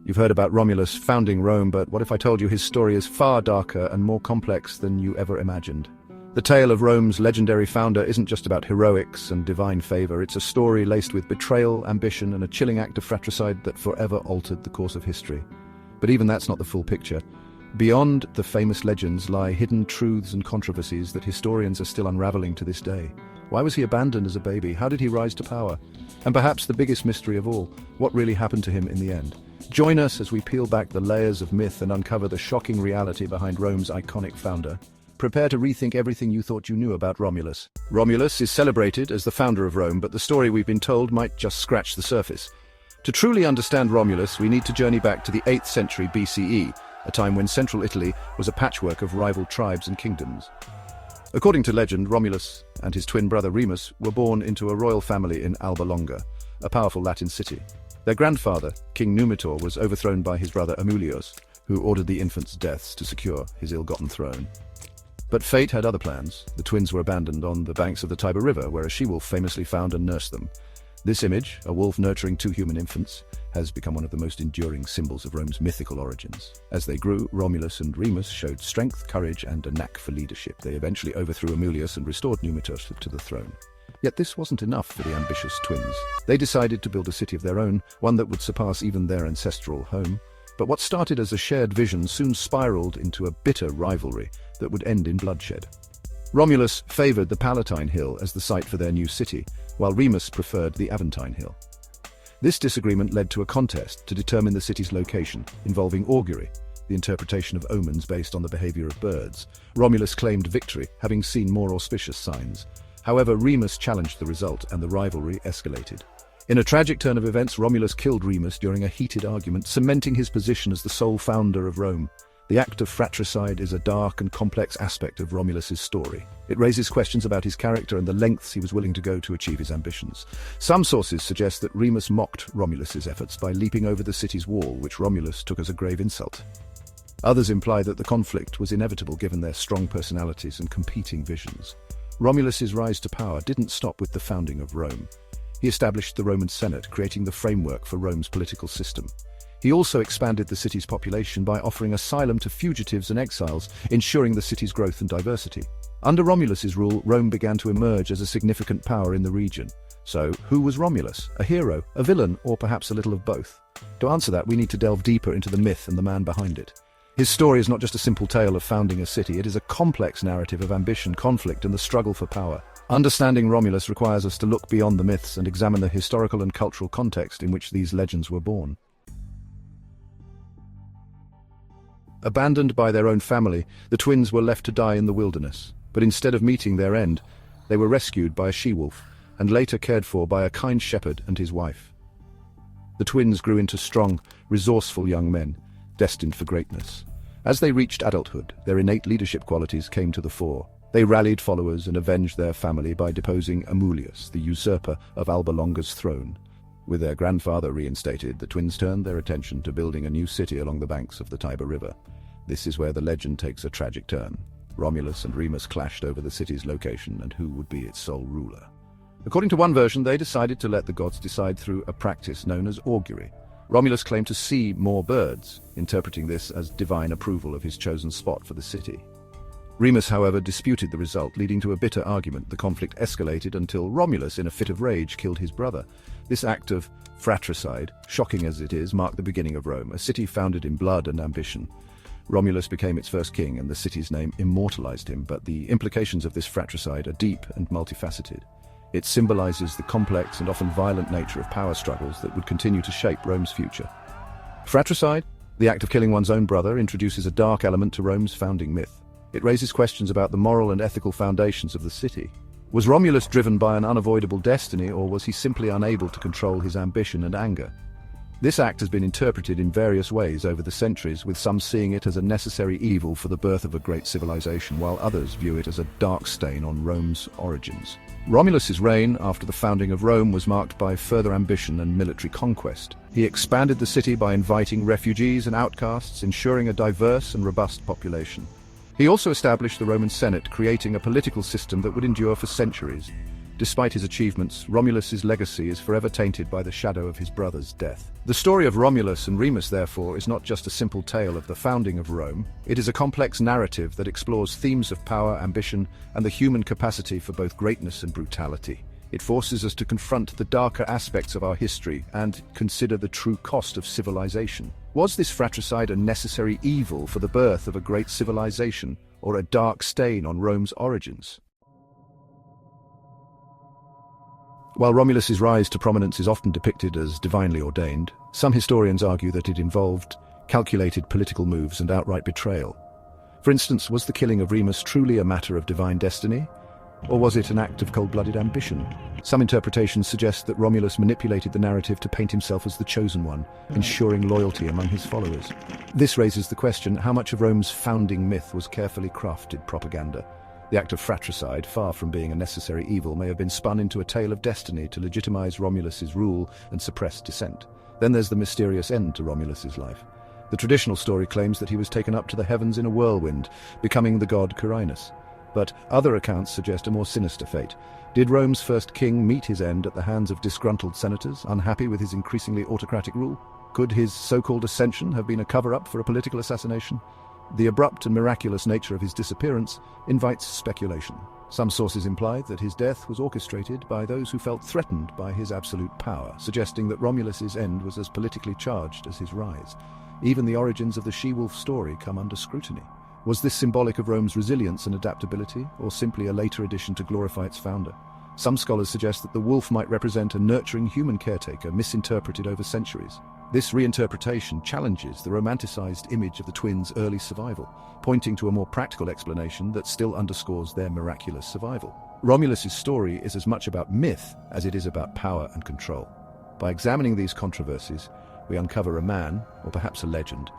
You've heard about Romulus founding Rome, but what if I told you his story is far darker and more complex than you ever imagined? The tale of Rome's legendary founder isn't just about heroics and divine favor. It's a story laced with betrayal, ambition, and a chilling act of fratricide that forever altered the course of history. But even that's not the full picture. Beyond the famous legends lie hidden truths and controversies that historians are still unraveling to this day. Why was he abandoned as a baby? How did he rise to power? And perhaps the biggest mystery of all, what really happened to him in the end? Join us as we peel back the layers of myth and uncover the shocking reality behind Rome's iconic founder. Prepare to rethink everything you thought you knew about Romulus. Romulus is celebrated as the founder of Rome, but the story we've been told might just scratch the surface. To truly understand Romulus, we need to journey back to the 8th century BCE, a time when central Italy was a patchwork of rival tribes and kingdoms. According to legend, Romulus and his twin brother Remus were born into a royal family in Alba Longa, a powerful Latin city. Their grandfather, King Numitor, was overthrown by his brother Amulius, who ordered the infants' deaths to secure his ill-gotten throne. But fate had other plans. The twins were abandoned on the banks of the Tiber River, where a she-wolf famously found and nursed them. This image, a wolf nurturing 2 human infants, has become one of the most enduring symbols of Rome's mythical origins. As they grew, Romulus and Remus showed strength, courage, and a knack for leadership. They eventually overthrew Amulius and restored Numitor to the throne. Yet this wasn't enough for the ambitious twins. They decided to build a city of their own, one that would surpass even their ancestral home. But what started as a shared vision soon spiraled into a bitter rivalry that would end in bloodshed. Romulus favored the Palatine Hill as the site for their new city, while Remus preferred the Aventine Hill. This disagreement led to a contest to determine the city's location, involving augury, the interpretation of omens based on the behavior of birds. Romulus claimed victory, having seen more auspicious signs. However, Remus challenged the result, and the rivalry escalated. In a tragic turn of events, Romulus killed Remus during a heated argument, cementing his position as the sole founder of Rome. The act of fratricide is a dark and complex aspect of Romulus's story. It raises questions about his character and the lengths he was willing to go to achieve his ambitions. Some sources suggest that Remus mocked Romulus's efforts by leaping over the city's wall, which Romulus took as a grave insult. Others imply that the conflict was inevitable given their strong personalities and competing visions. Romulus's rise to power didn't stop with the founding of Rome. He established the Roman Senate, creating the framework for Rome's political system. He also expanded the city's population by offering asylum to fugitives and exiles, ensuring the city's growth and diversity. Under Romulus's rule, Rome began to emerge as a significant power in the region. So, who was Romulus? A hero, a villain, or perhaps a little of both? To answer that, we need to delve deeper into the myth and the man behind it. His story is not just a simple tale of founding a city, it is a complex narrative of ambition, conflict, and the struggle for power. Understanding Romulus requires us to look beyond the myths and examine the historical and cultural context in which these legends were born. Abandoned by their own family, the twins were left to die in the wilderness. But instead of meeting their end, they were rescued by a she-wolf and later cared for by a kind shepherd and his wife. The twins grew into strong, resourceful young men, destined for greatness. As they reached adulthood, their innate leadership qualities came to the fore. They rallied followers and avenged their family by deposing Amulius, the usurper of Alba Longa's throne. With their grandfather reinstated, the twins turned their attention to building a new city along the banks of the Tiber River. This is where the legend takes a tragic turn. Romulus and Remus clashed over the city's location and who would be its sole ruler. According to one version, they decided to let the gods decide through a practice known as augury. Romulus claimed to see more birds, interpreting this as divine approval of his chosen spot for the city. Remus, however, disputed the result, leading to a bitter argument. The conflict escalated until Romulus, in a fit of rage, killed his brother. This act of fratricide, shocking as it is, marked the beginning of Rome, a city founded in blood and ambition. Romulus became its first king, and the city's name immortalized him, but the implications of this fratricide are deep and multifaceted. It symbolizes the complex and often violent nature of power struggles that would continue to shape Rome's future. Fratricide, the act of killing one's own brother, introduces a dark element to Rome's founding myth. It raises questions about the moral and ethical foundations of the city. Was Romulus driven by an unavoidable destiny, or was he simply unable to control his ambition and anger? This act has been interpreted in various ways over the centuries, with some seeing it as a necessary evil for the birth of a great civilization, while others view it as a dark stain on Rome's origins. Romulus's reign after the founding of Rome was marked by further ambition and military conquest. He expanded the city by inviting refugees and outcasts, ensuring a diverse and robust population. He also established the Roman Senate, creating a political system that would endure for centuries. Despite his achievements, Romulus's legacy is forever tainted by the shadow of his brother's death. The story of Romulus and Remus, therefore, is not just a simple tale of the founding of Rome. It is a complex narrative that explores themes of power, ambition, and the human capacity for both greatness and brutality. It forces us to confront the darker aspects of our history and consider the true cost of civilization. Was this fratricide a necessary evil for the birth of a great civilization, or a dark stain on Rome's origins? While Romulus's rise to prominence is often depicted as divinely ordained, some historians argue that it involved calculated political moves and outright betrayal. For instance, was the killing of Remus truly a matter of divine destiny, or was it an act of cold-blooded ambition? Some interpretations suggest that Romulus manipulated the narrative to paint himself as the chosen one, ensuring loyalty among his followers. This raises the question, how much of Rome's founding myth was carefully crafted propaganda? The act of fratricide, far from being a necessary evil, may have been spun into a tale of destiny to legitimize Romulus's rule and suppress dissent. Then there's the mysterious end to Romulus's life. The traditional story claims that he was taken up to the heavens in a whirlwind, becoming the god Quirinus. But other accounts suggest a more sinister fate. Did Rome's first king meet his end at the hands of disgruntled senators, unhappy with his increasingly autocratic rule? Could his so-called ascension have been a cover-up for a political assassination? The abrupt and miraculous nature of his disappearance invites speculation. Some sources imply that his death was orchestrated by those who felt threatened by his absolute power, suggesting that Romulus's end was as politically charged as his rise. Even the origins of the she-wolf story come under scrutiny. Was this symbolic of Rome's resilience and adaptability, or simply a later addition to glorify its founder? Some scholars suggest that the wolf might represent a nurturing human caretaker misinterpreted over centuries. This reinterpretation challenges the romanticized image of the twins' early survival, pointing to a more practical explanation that still underscores their miraculous survival. Romulus's story is as much about myth as it is about power and control. By examining these controversies, we uncover a man, or perhaps a legend,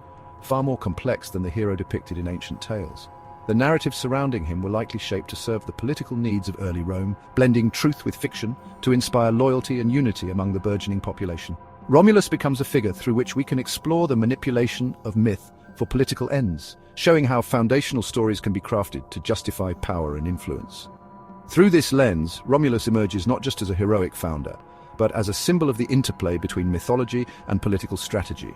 far more complex than the hero depicted in ancient tales. The narratives surrounding him were likely shaped to serve the political needs of early Rome, blending truth with fiction to inspire loyalty and unity among the burgeoning population. Romulus becomes a figure through which we can explore the manipulation of myth for political ends, showing how foundational stories can be crafted to justify power and influence. Through this lens, Romulus emerges not just as a heroic founder, but as a symbol of the interplay between mythology and political strategy.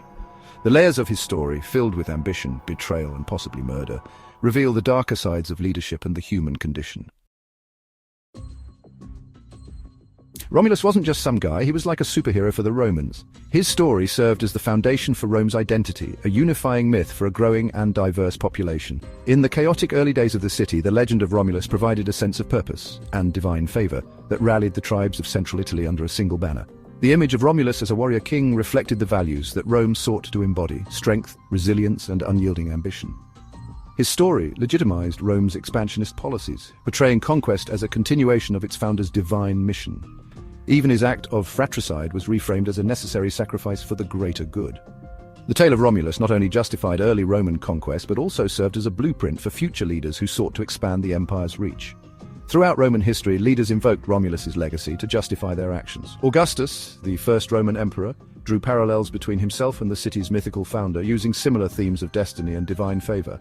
The layers of his story, filled with ambition, betrayal, and possibly murder, reveal the darker sides of leadership and the human condition. Romulus wasn't just some guy, he was like a superhero for the Romans. His story served as the foundation for Rome's identity, a unifying myth for a growing and diverse population. In the chaotic early days of the city, the legend of Romulus provided a sense of purpose and divine favor that rallied the tribes of central Italy under a single banner. The image of Romulus as a warrior king reflected the values that Rome sought to embody: strength, resilience, and unyielding ambition. His story legitimized Rome's expansionist policies, portraying conquest as a continuation of its founder's divine mission. Even his act of fratricide was reframed as a necessary sacrifice for the greater good. The tale of Romulus not only justified early Roman conquest, but also served as a blueprint for future leaders who sought to expand the empire's reach. Throughout Roman history, leaders invoked Romulus's legacy to justify their actions. Augustus, the first Roman emperor, drew parallels between himself and the city's mythical founder, using similar themes of destiny and divine favor.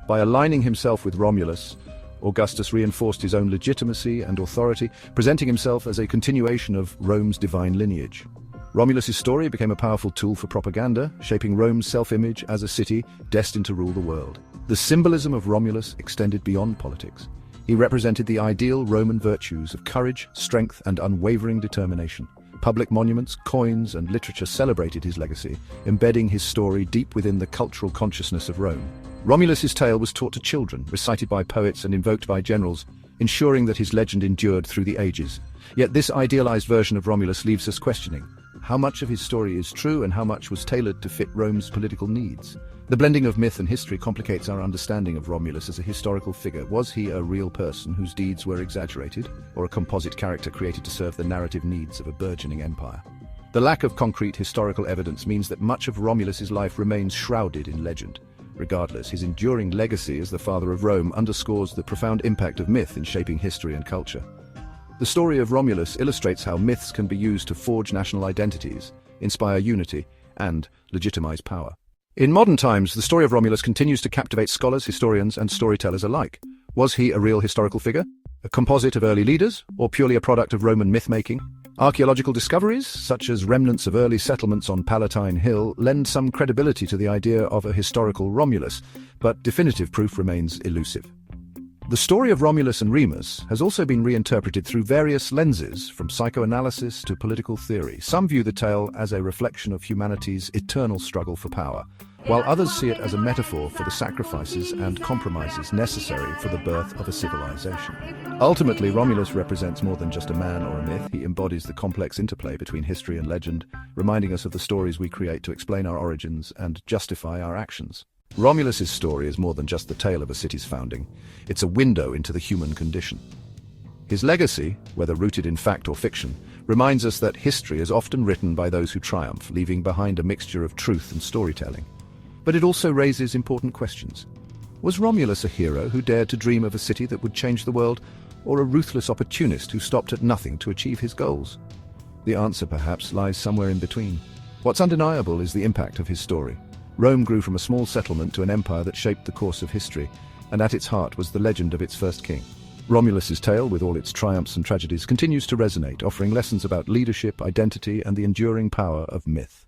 By aligning himself with Romulus, Augustus reinforced his own legitimacy and authority, presenting himself as a continuation of Rome's divine lineage. Romulus's story became a powerful tool for propaganda, shaping Rome's self-image as a city destined to rule the world. The symbolism of Romulus extended beyond politics. He represented the ideal Roman virtues of courage, strength, and unwavering determination. Public monuments, coins, and literature celebrated his legacy, embedding his story deep within the cultural consciousness of Rome. Romulus's tale was taught to children, recited by poets and invoked by generals, ensuring that his legend endured through the ages. Yet this idealized version of Romulus leaves us questioning how much of his story is true and how much was tailored to fit Rome's political needs. The blending of myth and history complicates our understanding of Romulus as a historical figure. Was he a real person whose deeds were exaggerated, or a composite character created to serve the narrative needs of a burgeoning empire? The lack of concrete historical evidence means that much of Romulus's life remains shrouded in legend. Regardless, his enduring legacy as the father of Rome underscores the profound impact of myth in shaping history and culture. The story of Romulus illustrates how myths can be used to forge national identities, inspire unity, and legitimize power. In modern times, the story of Romulus continues to captivate scholars, historians, and storytellers alike. Was he a real historical figure? A composite of early leaders, or purely a product of Roman myth-making? Archaeological discoveries, such as remnants of early settlements on Palatine Hill, lend some credibility to the idea of a historical Romulus, but definitive proof remains elusive. The story of Romulus and Remus has also been reinterpreted through various lenses, from psychoanalysis to political theory. Some view the tale as a reflection of humanity's eternal struggle for power, while others see it as a metaphor for the sacrifices and compromises necessary for the birth of a civilization. Ultimately, Romulus represents more than just a man or a myth. He embodies the complex interplay between history and legend, reminding us of the stories we create to explain our origins and justify our actions. Romulus's story is more than just the tale of a city's founding. It's a window into the human condition. His legacy, whether rooted in fact or fiction, reminds us that history is often written by those who triumph, leaving behind a mixture of truth and storytelling. But it also raises important questions. Was Romulus a hero who dared to dream of a city that would change the world, or a ruthless opportunist who stopped at nothing to achieve his goals? The answer perhaps lies somewhere in between. What's undeniable is the impact of his story. Rome grew from a small settlement to an empire that shaped the course of history, and at its heart was the legend of its first king. Romulus's tale, with all its triumphs and tragedies, continues to resonate, offering lessons about leadership, identity, and the enduring power of myth.